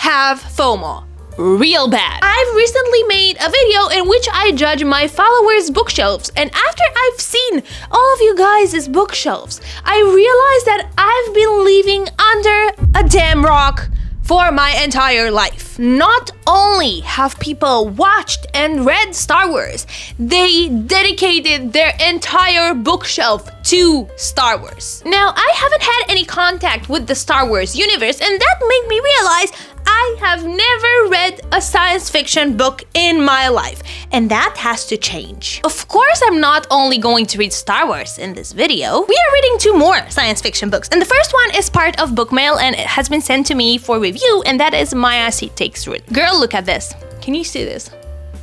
have FOMO. Real bad. I've recently made a video in which I judge my followers' bookshelves, and after I've seen all of you guys' bookshelves, I realized that I've been living under a damn rock for my entire life. Not only have people watched and read Star Wars, they dedicated their entire bookshelf to Star Wars. Now, I haven't had any contact with the Star Wars universe, and that made me realize I have never read a science fiction book in my life, and that has to change. Of course, I'm not only going to read Star Wars in this video. We are reading 2 more science fiction books, and the first one is part of book mail and it has been sent to me for review, and that is Maya Takes Root. Girl, look at this. Can you see this?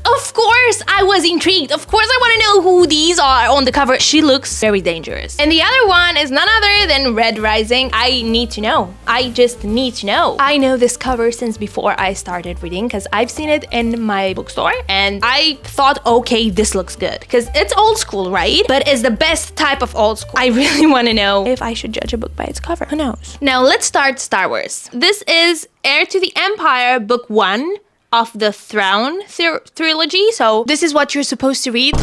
Of course, I was intrigued. Of course, I want to know who these are on the cover. She looks very dangerous. And the other one is none other than Red Rising. I need to know. I just need to know. I know this cover since before I started reading because I've seen it in my bookstore and I thought, okay, this looks good because it's old school, right? But it's the best type of old school. I really want to know if I should judge a book by its cover. Who knows? Now, let's start Star Wars. This is Heir to the Empire, book 1. Of the Throne trilogy. So this is what you're supposed to read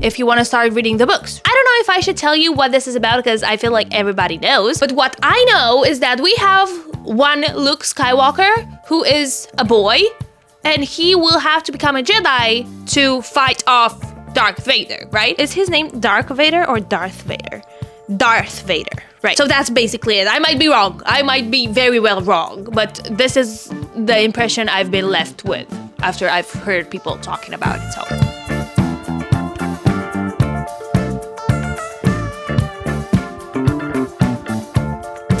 if you want to start reading the books. I don't know if I should tell you what this is about because I feel like everybody knows. But what I know is that we have one Luke Skywalker who is a boy and he will have to become a Jedi to fight off Darth Vader, right? Is his name Darth Vader or Darth Vader? Darth Vader. Right. So that's basically it. I might be wrong. I might be very well wrong, but this is the impression I've been left with after I've heard people talking about it.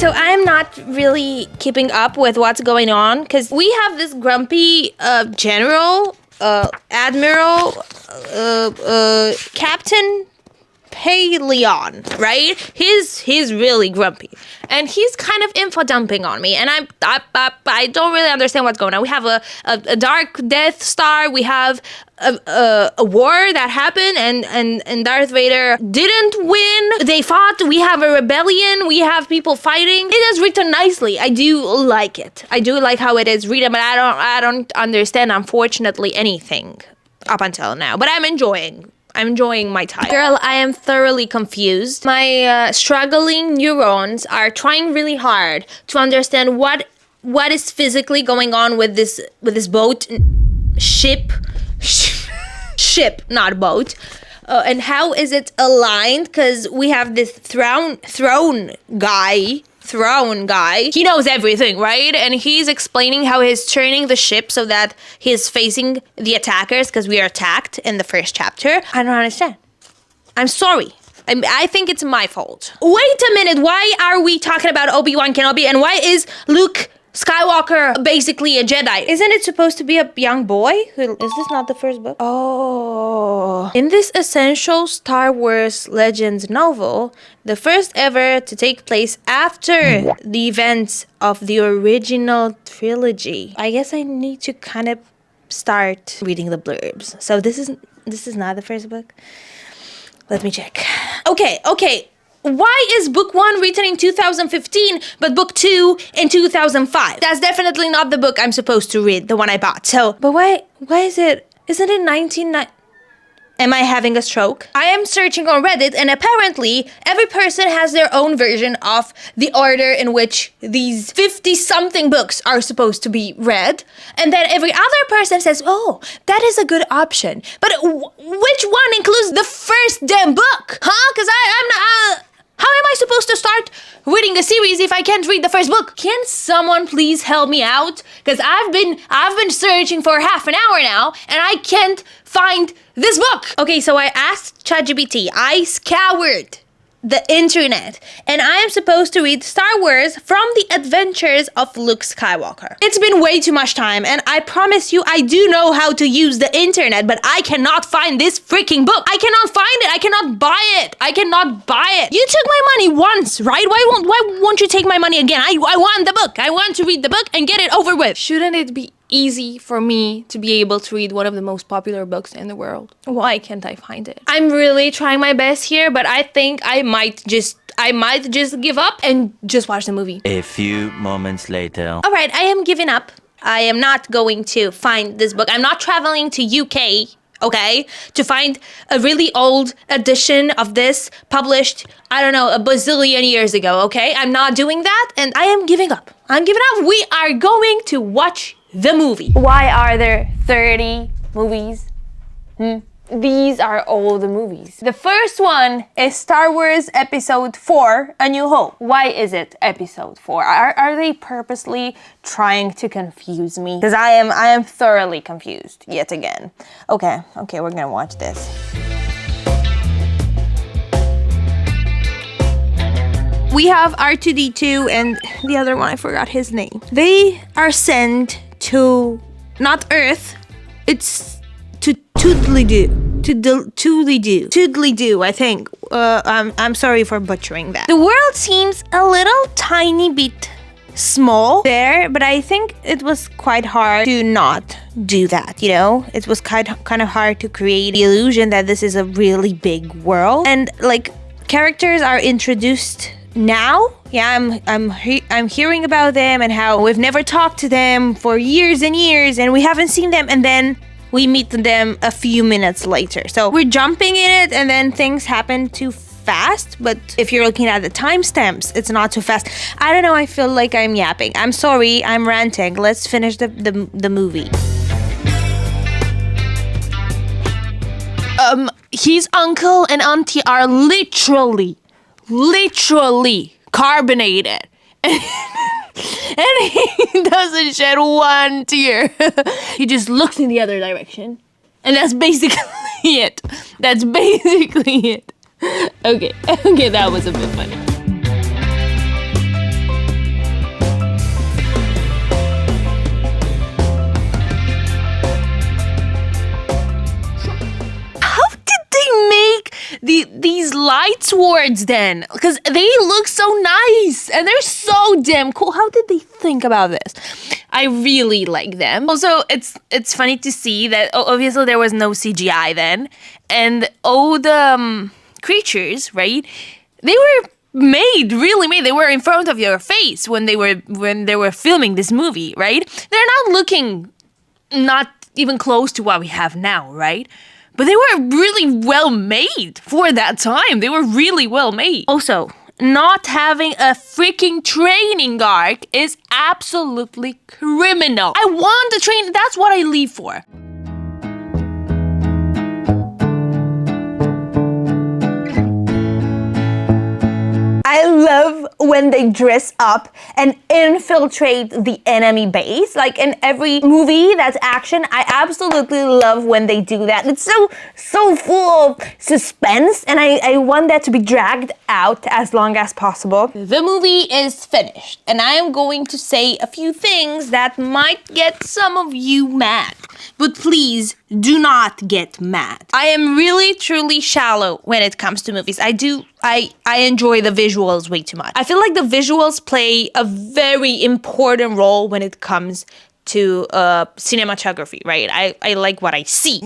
So I'm not really keeping up with what's going on because we have this grumpy general, admiral, captain Leon, right? He's really grumpy, and he's kind of info dumping on me, and I don't really understand what's going on. We have a dark Death Star. We have a war that happened, and Darth Vader didn't win. They fought. We have a rebellion. We have people fighting. It is written nicely. I do like it. I do like how it is written, but I don't understand, unfortunately, anything up until now. But I'm enjoying my time. Girl, I am thoroughly confused. My struggling neurons are trying really hard to understand what is physically going on with this boat, ship, not boat, and how is it aligned? Because we have this throne guy. He knows everything, right? And he's explaining how he's turning the ship so that he's facing the attackers because we are attacked in the first chapter. I don't understand. I'm sorry. I think it's my fault. Wait a minute. Why are we talking about Obi-Wan Kenobi and why is Luke Skywalker basically a Jedi? Isn't it supposed to be a young boy? Is this not the first book? Oh. In this essential Star Wars Legends novel, the first ever to take place after the events of the original trilogy. I guess I need to kind of start reading the blurbs. So this is not the first book. Let me check. Okay. Why is book 1 written in 2015, but book 2 in 2005? That's definitely not the book I'm supposed to read, the one I bought. So, but why is it, isn't it 1990? Am I having a stroke? I am searching on Reddit, and apparently every person has their own version of the order in which these 50-something books are supposed to be read. And then every other person says, oh, that is a good option. But which one includes the first damn book? Huh? Because I'm not... how am I supposed to start reading a series if I can't read the first book? Can someone please help me out? Because I've been searching for half an hour now, and I can't find this book. Okay, so I asked ChatGPT. I scoured the internet, and I am supposed to read Star Wars from the adventures of Luke Skywalker. It's been way too much time, and I promise you I do know how to use the internet, but I cannot find this freaking book. I cannot find it. I cannot buy it. I cannot buy it. You took my money once, right? Why won't you take my money again? I want the book. I want to read the book and get it over with. Shouldn't it be easy for me to be able to read one of the most popular books in the world? Why can't I find it? I'm really trying my best here, but I think I might just I might just give up and just watch the movie. A few moments later. All right, I am giving up. I am not going to find this book. I'm not traveling to UK, okay, to find a really old edition of this published, I don't know, a bazillion years ago, okay? I'm not doing that, and I am giving up. I'm giving up. We are going to watch the movie. Why are there 30 movies? These are all the movies. The first one is Star Wars Episode 4, A New Hope. Why is it Episode 4? Are they purposely trying to confuse me? Because I am thoroughly confused yet again. Okay, we're gonna watch this. We have R2-D2 and the other one, I forgot his name. They are sent to, not Earth, it's to Toodly-doo, I think. I'm sorry for butchering that. The world seems a little tiny bit small there, but I think it was quite hard to not do that, you know? It was kind of hard to create the illusion that this is a really big world. And like, characters are introduced now. Yeah, I'm hearing about them and how we've never talked to them for years and years and we haven't seen them, and then we meet them a few minutes later. So we're jumping in it and then things happen too fast, but if you're looking at the timestamps, it's not too fast. I don't know, I feel like I'm yapping. I'm sorry, I'm ranting. Let's finish the movie. His uncle and auntie are literally carbonated. And he doesn't shed one tear. He just looks in the other direction. And that's basically it. That's basically it. Okay, that was a bit funny. These light swords then, because they look so nice and they're so damn cool. How did they think about this? I really like them. Also, it's funny to see that obviously there was no CGI then, and all the creatures, right? They were really made. They were in front of your face when they were filming this movie, right? They're not looking not even close to what we have now, right? But they were really well made for that time. They were really well made. Also, not having a freaking training arc is absolutely criminal. I want the training. That's what I leave for. I love when they dress up and infiltrate the enemy base. Like in every movie that's action, I absolutely love when they do that. It's so full of suspense, and I want that to be dragged out as long as possible. The movie is finished, and I am going to say a few things that might get some of you mad. But please do not get mad. I am really, truly shallow when it comes to movies. I enjoy the visuals way too much. I feel like the visuals play a very important role when it comes to cinematography, right? I like what I see.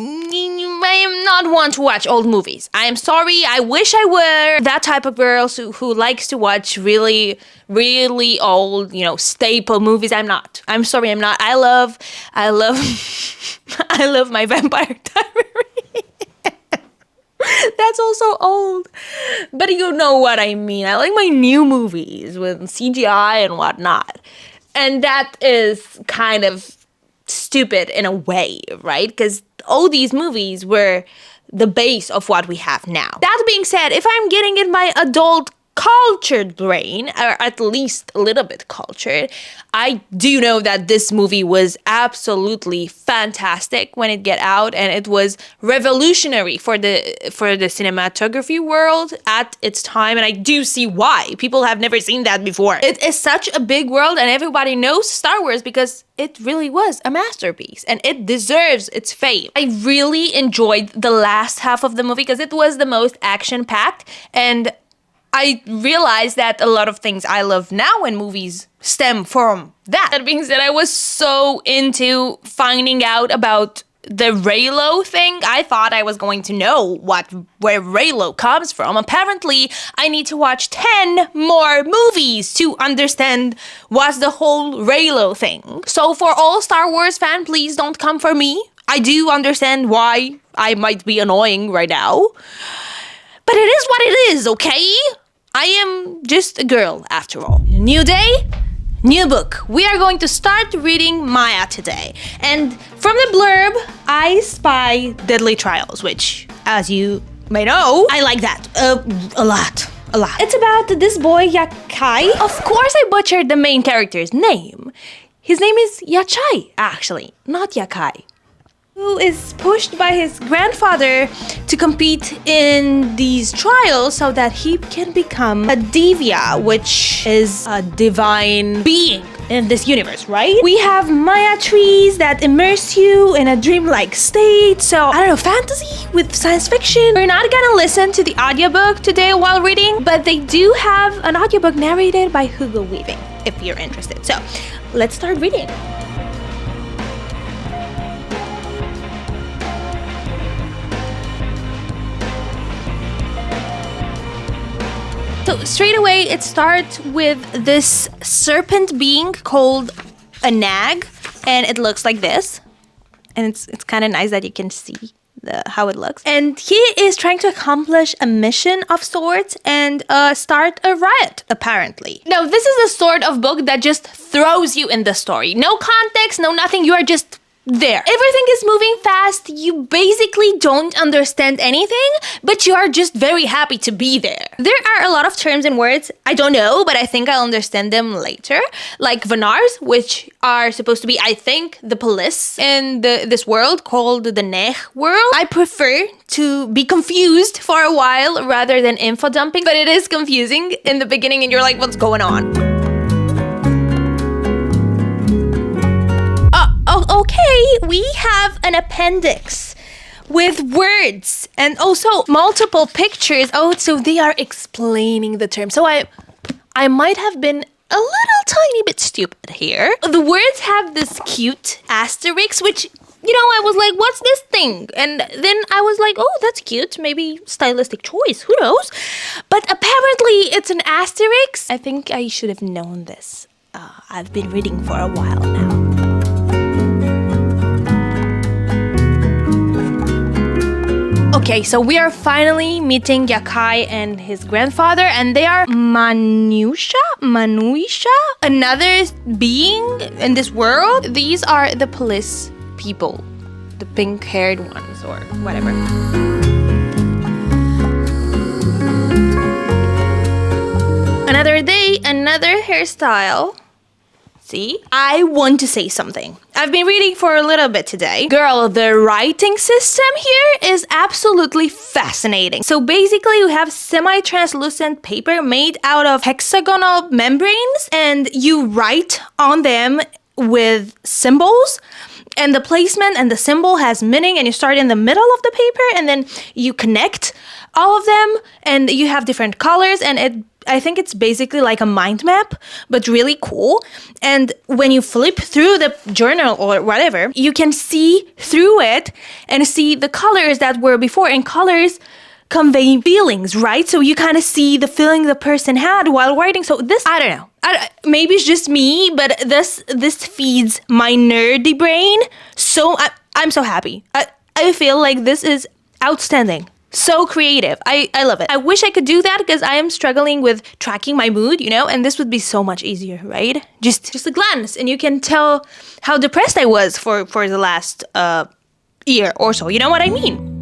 I am not one to watch old movies. I am sorry. I wish I were that type of girl who likes to watch really, really old, staple movies. I'm not. I'm sorry, I'm not. I love I love my Vampire Diary. That's also old. But you know what I mean. I like my new movies with CGI and whatnot. And that is kind of stupid in a way, right? Because all these movies were the base of what we have now. That being said, if I'm getting in my adult cultured brain, or at least a little bit cultured, I do know that this movie was absolutely fantastic when it got out, and it was revolutionary for the cinematography world at its time, and I do see why. People have never seen that before. It is such a big world, and everybody knows Star Wars because it really was a masterpiece, and it deserves its fame. I really enjoyed the last half of the movie because it was the most action-packed, and I realized that a lot of things I love now in movies stem from that. That being said, I was so into finding out about the Raylo thing. I thought I was going to know where Raylo comes from. Apparently, I need to watch 10 more movies to understand what's the whole Raylo thing. So for all Star Wars fans, please don't come for me. I do understand why I might be annoying right now. But it is what it is, okay? I am just a girl after all. New day, new book. We are going to start reading Maya today. And from the blurb, I spy Deadly Trials, which, as you may know, I like that a lot. It's about this boy, Yakai. Of course I butchered the main character's name. His name is Yachai, actually, not Yakai. Who is pushed by his grandfather to compete in these trials so that he can become a Divya, which is a divine being in this universe, right? We have Maya trees that immerse you in a dreamlike state. So, I don't know, fantasy with science fiction. We're not gonna listen to the audiobook today while reading, but they do have an audiobook narrated by Hugo Weaving, if you're interested. So, let's start reading. So straight away, it starts with this serpent being called a nag, and it looks like this. And it's kind of nice that you can see how it looks. And he is trying to accomplish a mission of sorts and start a riot, apparently. Now, this is the sort of book that just throws you in the story. No context, no nothing. You are just there. Everything is moving fast. You basically don't understand anything, but you are just very happy to be there. There are a lot of terms and words I don't know, but I think I'll understand them later. Like Vanars, which are supposed to be, I think, the police in this world called the Neg world. I prefer to be confused for a while rather than info dumping, but it is confusing in the beginning and you're like, what's going on? Okay, we have an appendix with words and also multiple pictures. Oh, so they are explaining the term. So I might have been a little tiny bit stupid here. The words have this cute asterisk, which, you know, I was like, what's this thing? And then I was like, oh, that's cute. Maybe stylistic choice. Who knows? But apparently it's an asterisk. I think I should have known this. I've been reading for a while now. Okay, so we are finally meeting Yakai and his grandfather, and they are Manuisha, another being in this world. These are the police people, the pink-haired ones or whatever. Another day, another hairstyle. See? I want to say something. I've been reading for a little bit today. Girl, the writing system here is absolutely fascinating. So basically you have semi-translucent paper made out of hexagonal membranes and you write on them with symbols. And the placement and the symbol has meaning, and you start in the middle of the paper and then you connect all of them and you have different colors, and I think it's basically like a mind map, but really cool. And when you flip through the journal or whatever, you can see through it and see the colors that were before, and colors convey feelings, right? So you kind of see the feeling the person had while writing. So this, I don't know. Maybe it's just me, but this feeds my nerdy brain. So I'm so happy. I feel like this is outstanding. So creative. I love it. I wish I could do that because I am struggling with tracking my mood, you know, and this would be so much easier, right? Just a glance and you can tell how depressed I was for the last year or so. You know what I mean?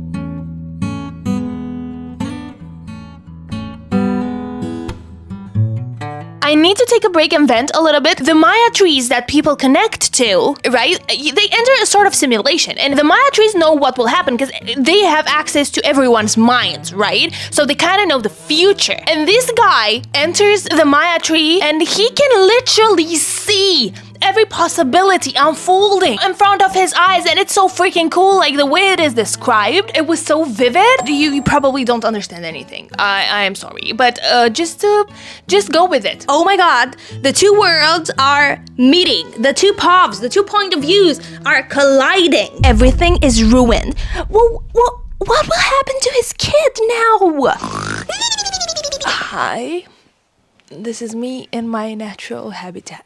I need to take a break and vent a little bit. The Maya trees that people connect to, right? They enter a sort of simulation, and the Maya trees know what will happen because they have access to everyone's minds, right? So they kind of know the future. And this guy enters the Maya tree and he can literally see every possibility unfolding in front of his eyes, and it's so freaking cool. Like the way it is described, it was so vivid. You probably don't understand anything. I am sorry, but just go with it. Oh my god, the two worlds are meeting. The two paths, the two point of views are colliding. Everything is ruined. Well, what will happen to his kid now? Hi, this is me in my natural habitat.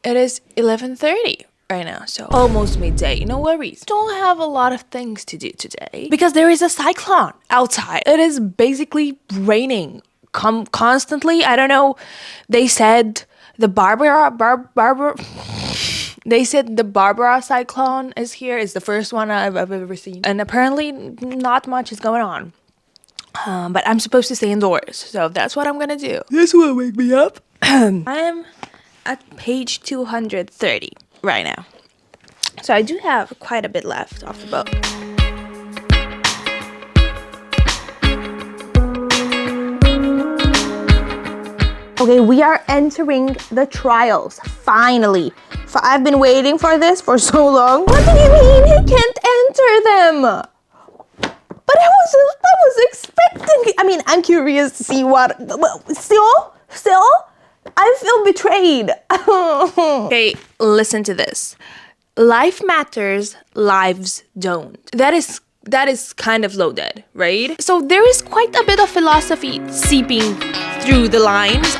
It is 11:30 right now, so almost midday. No worries. Don't have a lot of things to do today because there is a cyclone outside. It is basically raining constantly. I don't know. They said the They said the Barbara cyclone is here. It's the first one I've ever seen, and apparently not much is going on. But I'm supposed to stay indoors, so that's what I'm gonna do. This will wake me up. I'm at page 230 right now, so I do have quite a bit left of the book. Okay, we are entering the trials, finally. I've been waiting for this for so long. What do you mean he can't enter them? But I was expecting, I mean, I'm curious to see what, still, I feel betrayed. Okay, listen to this. Life matters, lives don't. That is kind of loaded, right? So there is quite a bit of philosophy seeping through the lines.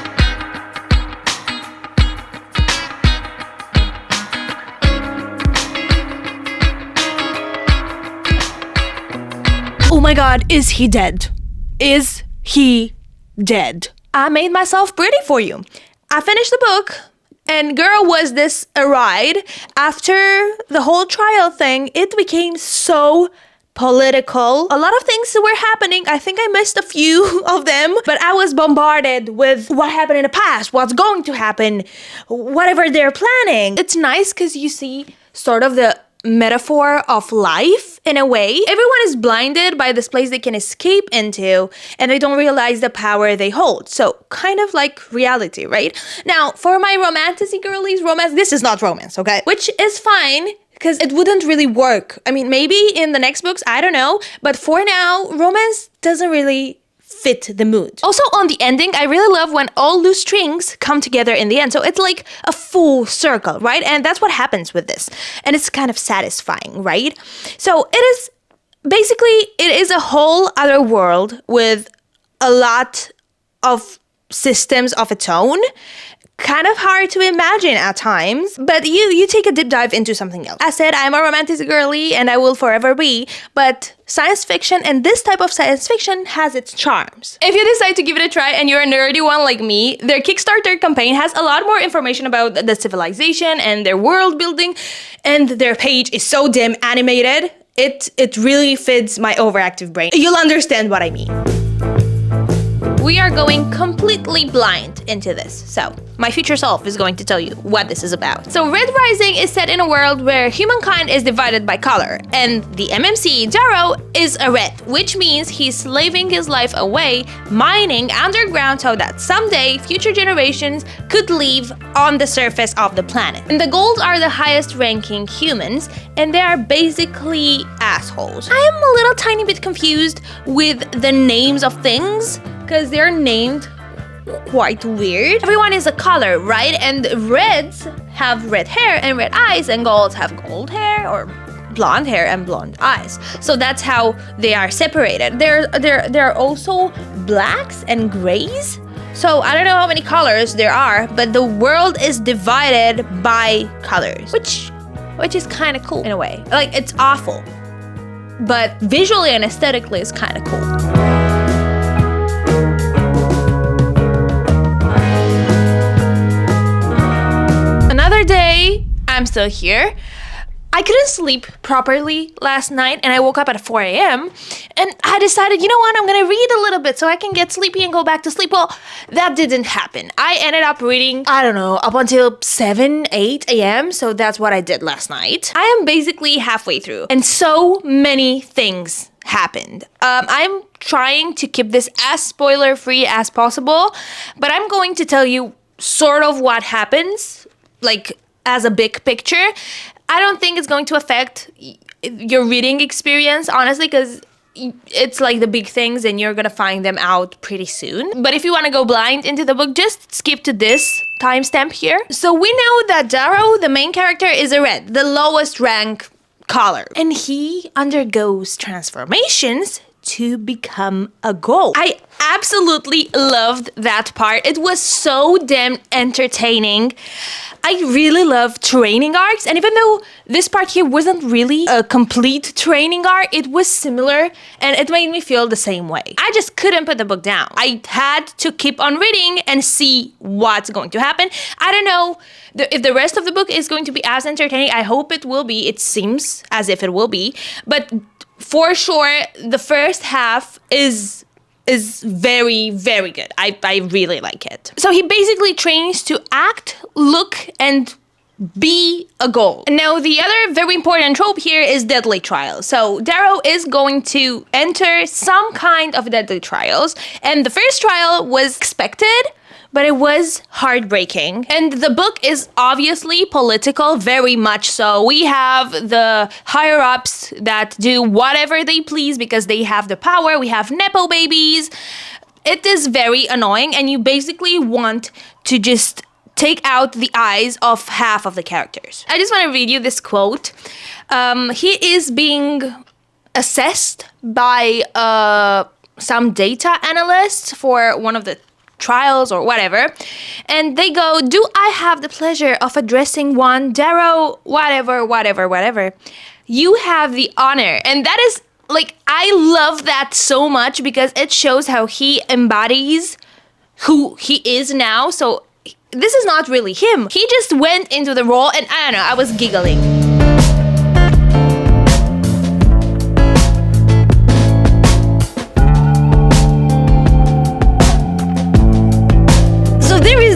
Oh my god, is he dead? Is he dead? I made myself pretty for you. I finished the book, and girl, was this a ride. After the whole trial thing, it became so political. A lot of things were happening. I think I missed a few of them, but I was bombarded with what happened in the past, what's going to happen, whatever they're planning. It's nice because you see sort of the metaphor of life in a way. Everyone is blinded by this place they can escape into, and they don't realize the power they hold. So kind of like reality, right? Now, for my romantic girlies, this is not romance, okay? Which is fine, because it wouldn't really work. I mean, maybe in the next books, I don't know. But for now, romance doesn't really fit the mood. Also, on the ending, I really love when all loose strings come together in the end. So it's like a full circle, right? And that's what happens with this. And it's kind of satisfying, right? So it is a whole other world with a lot of systems of its own. Kind of hard to imagine at times, but you take a deep dive into something else. I said I'm a romantic girly and I will forever be, but science fiction and this type of science fiction has its charms. If you decide to give it a try and you're a nerdy one like me, their Kickstarter campaign has a lot more information about the civilization and their world building, and their page is so damn animated. It really fits my overactive brain. You'll understand what I mean. We are going completely blind into this, so my future self is going to tell you what this is about. So Red Rising is set in a world where humankind is divided by color, and the MMC, Darrow, is a red, which means he's slaving his life away, mining underground so that someday future generations could live on the surface of the planet. And the gold are the highest ranking humans, and they are basically assholes. I am a little tiny bit confused with the names of things, because they're named quite weird. Everyone is a color, right? And reds have red hair and red eyes, and golds have gold hair or blonde hair and blonde eyes. So that's how they are separated. There are also blacks and grays. So I don't know how many colors there are, but the world is divided by colors, which is kind of cool in a way. Like, it's awful, but visually and aesthetically it's kind of cool. Another day, I'm still here. I couldn't sleep properly last night, and I woke up at 4 a.m. and I decided, you know what, I'm gonna read a little bit so I can get sleepy and go back to sleep. Well, that didn't happen. I ended up reading, I don't know, up until 7, 8 a.m. So that's what I did last night. I am basically halfway through, and so many things happened. I'm trying to keep this as spoiler free as possible, but I'm going to tell you sort of what happens, like as a big picture. I don't think it's going to affect your reading experience, honestly, because it's like the big things and you're gonna find them out pretty soon. But if you want to go blind into the book, just skip to this timestamp here. So we know that Darrow, the main character, is a red, the lowest rank color, and he undergoes transformations to become a gold. I absolutely loved that part. It was so damn entertaining. I really love training arcs, and even though this part here wasn't really a complete training arc, it was similar, and it made me feel the same way. I just couldn't put the book down. I had to keep on reading and see what's going to happen. I don't know if the rest of the book is going to be as entertaining. I hope it will be. It seems as if it will be, but for sure, the first half is very, very good. I really like it. So he basically trains to act, look, and be a goal. Now, the other very important trope here is deadly trials. So Darrow is going to enter some kind of deadly trials, and the first trial was expected, but it was heartbreaking. And the book is obviously political, very much so. We have the higher-ups that do whatever they please because they have the power. We have Nepo babies. It is very annoying, and you basically want to just take out the eyes of half of the characters. I just want to read you this quote. He is being assessed by some data analysts for one of the trials or whatever, and they go, "Do I have the pleasure of addressing one Darrow, whatever. You have the honor." And that is, like, I love that so much because it shows how he embodies who he is now. So this is not really him. He just went into the role, and I don't know, I was giggling.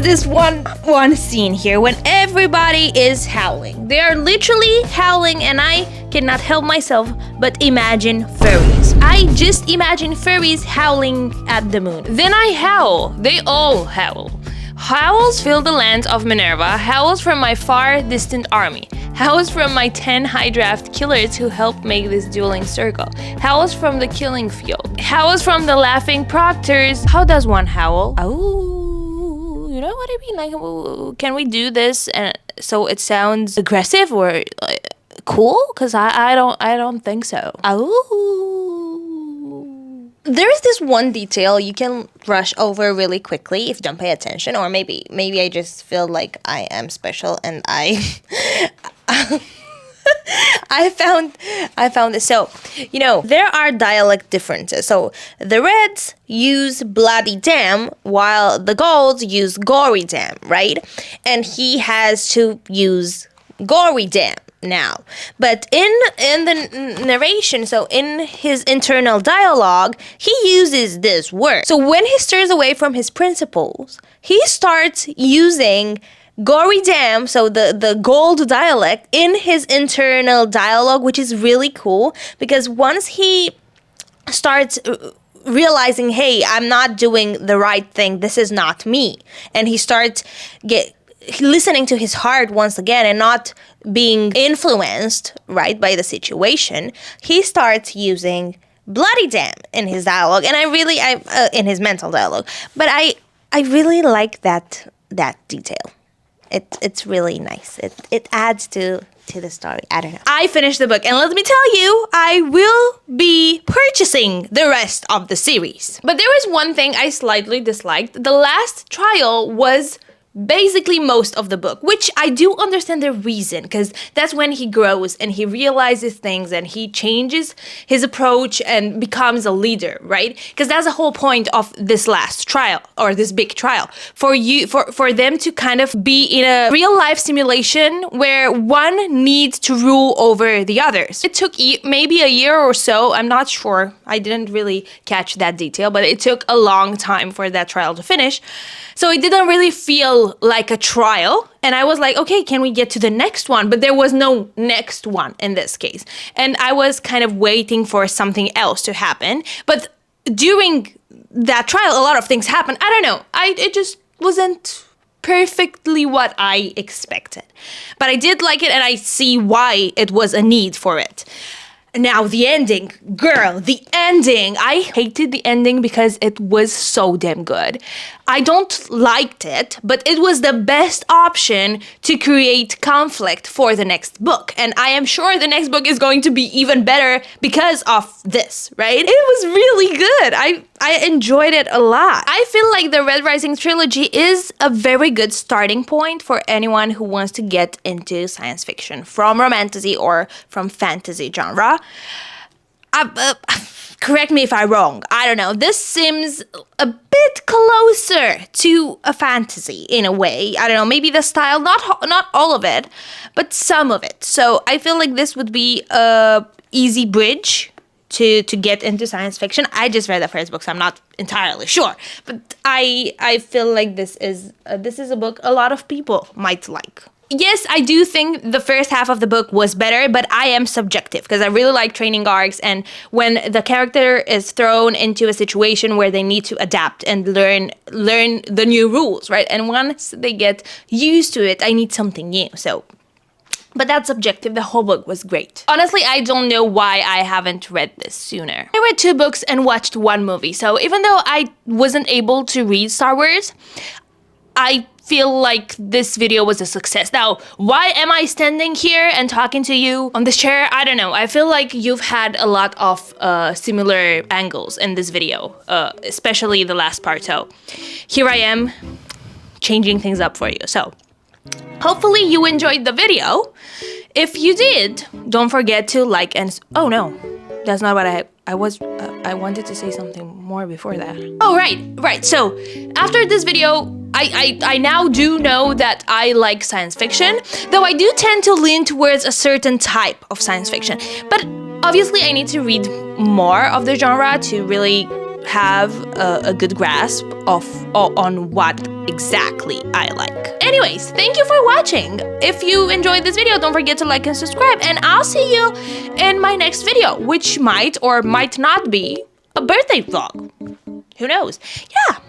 This one scene here when everybody is howling. They are literally howling, and I cannot help myself but imagine furries. I just imagine furries howling at the moon. Then I howl. They all howl. Howls fill the lands of Minerva, howls from my far distant army, howls from my 10 high draft killers who helped make this dueling circle, howls from the killing field, howls from the laughing proctors. How does one howl? Oh. You know what I mean? Like, can we do this and so it sounds aggressive or cool? Because I don't think so. Oh. There is this one detail you can brush over really quickly if you don't pay attention, or maybe I just feel like I am special and I found this. So, you know, there are dialect differences. So the Reds use bloody damn while the Golds use gory damn, right? And he has to use gory damn now. But in the narration, so in his internal dialogue, he uses this word. So when he stirs away from his principles, he starts using gory damn, so the gold dialect, in his internal dialogue, which is really cool because once he starts realizing, hey, I'm not doing the right thing, this is not me, and he starts listening to his heart once again and not being influenced, right, by the situation, he starts using bloody damn in his dialogue, and I in his mental dialogue, but I really like that detail. It's really nice. It adds to the story. I don't know. I finished the book, and let me tell you, I will be purchasing the rest of the series. But there was one thing I slightly disliked. The last trial was basically most of the book, which I do understand the reason, because that's when he grows and he realizes things and he changes his approach and becomes a leader, right? Because that's the whole point of this last trial, or this big trial, for them to kind of be in a real life simulation where one needs to rule over the others. It took maybe a year or so, I'm not sure, I didn't really catch that detail, but it took a long time for that trial to finish, so it didn't really feel feel like a trial. And I was like, okay, can we get to the next one? But there was no next one in this case. And I was kind of waiting for something else to happen. But during that trial, a lot of things happened. I don't know. It just wasn't perfectly what I expected. But I did like it, and I see why it was a need for it. Now, the ending. Girl, the ending. I hated the ending because it was so damn good. I don't liked it, but it was the best option to create conflict for the next book. And I am sure the next book is going to be even better because of this, right? It was really good. I enjoyed it a lot. I feel like the Red Rising trilogy is a very good starting point for anyone who wants to get into science fiction from romantasy or from fantasy genre. Correct me if I'm wrong. I don't know. This seems a bit closer to a fantasy in a way. I don't know. Maybe the style, not all of it, but some of it. So I feel like this would be a easy bridge to get into science fiction. I just read the first book, so I'm not entirely sure. But I feel like this is a book a lot of people might like. Yes, I do think the first half of the book was better, but I am subjective because I really like training arcs, and when the character is thrown into a situation where they need to adapt and learn the new rules, right? And once they get used to it, I need something new. But that's subjective. The whole book was great. Honestly, I don't know why I haven't read this sooner. I read 2 books and watched 1 movie, so even though I wasn't able to read Star Wars, I feel like this video was a success. Now, why am I standing here and talking to you on this chair? I don't know. I feel like you've had a lot of similar angles in this video, especially the last part. So here I am changing things up for you. So hopefully you enjoyed the video. If you did, don't forget to like and... Oh no, that's not what I wanted to say something more before that. Oh, right. So after this video, I now do know that I like science fiction, though I do tend to lean towards a certain type of science fiction. But obviously I need to read more of the genre to really have a good grasp on what exactly I like. Anyways, thank you for watching. If you enjoyed this video, don't forget to like and subscribe, and I'll see you in my next video, which might or might not be a birthday vlog. Who knows? Yeah.